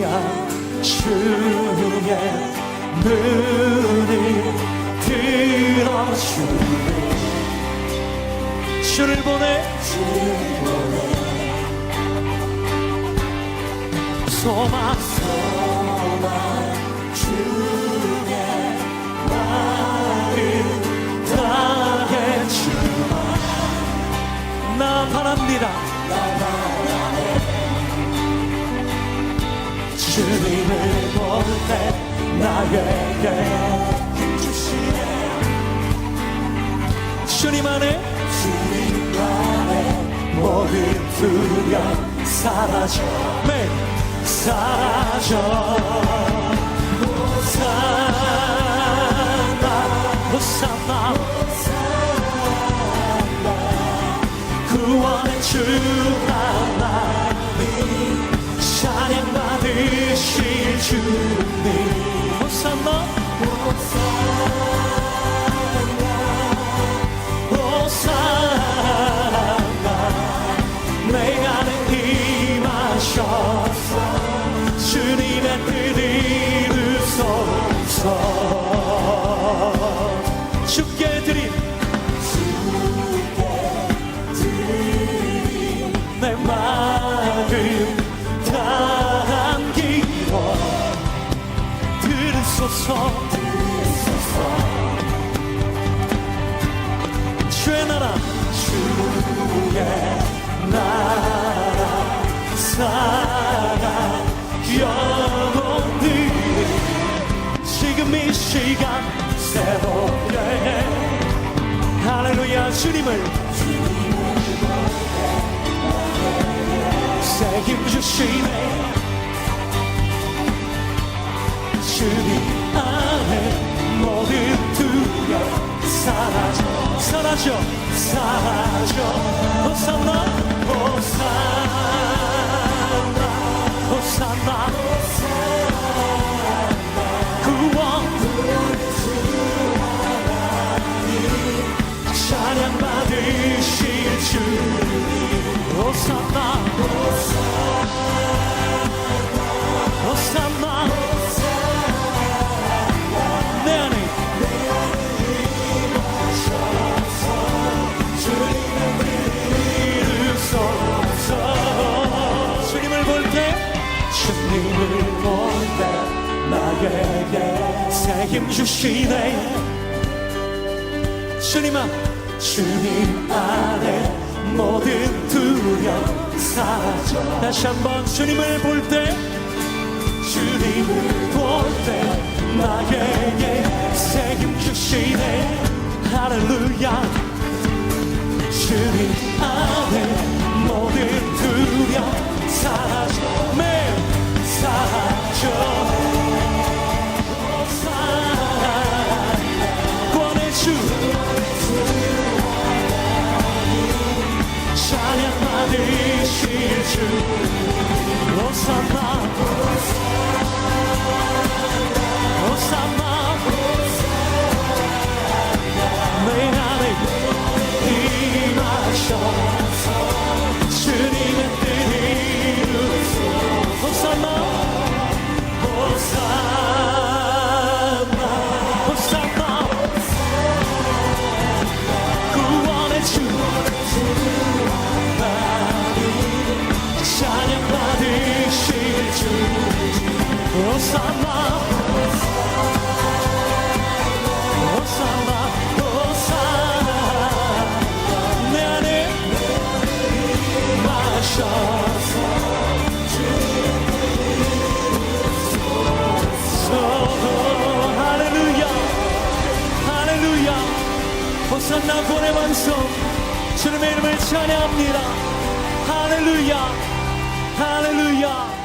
향 주의 눈이 들어주네. 주를 보내 소망 주의 마음 다해 주마. 나 바랍니다. 주님을 볼 때 나에게 주시네. 주님 안에 모든 두려움 사라져. 매일 사라져. 호산나 호산나 구원의 주 하나님 찬양 받으실 주님. 호산나 호산나 내 안에 임하셔서 주님의 뜻 이루소서. 주께 드림 내 마음 담기고 들으소서. 주의 나라 주의 나라 사랑 영원히 지금 이 시간 새롭게 할렐루야. 주님을 책임 주시네. 주님 안에 모든 두려움 사라져 사라져 사라져. 호산나 호산나 호산나 구원 찬양 받으실 주님. 호산나 호산나 내 안에 주님을 볼 때 주님을 볼 때 나에게 책임 주시네. 주님아 주님 안에 모든 두려움 사라져. 다시 한번 주님을 볼 때 주님을 볼 때 나에게 책임 주시네. 할렐루야. 주님 안에 모든 두려움 사라져. 매일 사라져. 구원의 주 찬양 받으실 주. 호산나 호산나 내 안에 임하셔서 주님의 뜻 이루소서. 호산나 호산나 호산나 구원의 주 찬양 받으실 주. 호산나 호산나 호산나 내 안에 마셔서 할렐루야 할렐루야. 호산나 구원의 완성 주님의 이름을 찬양합니다. 할렐루야 할렐루야.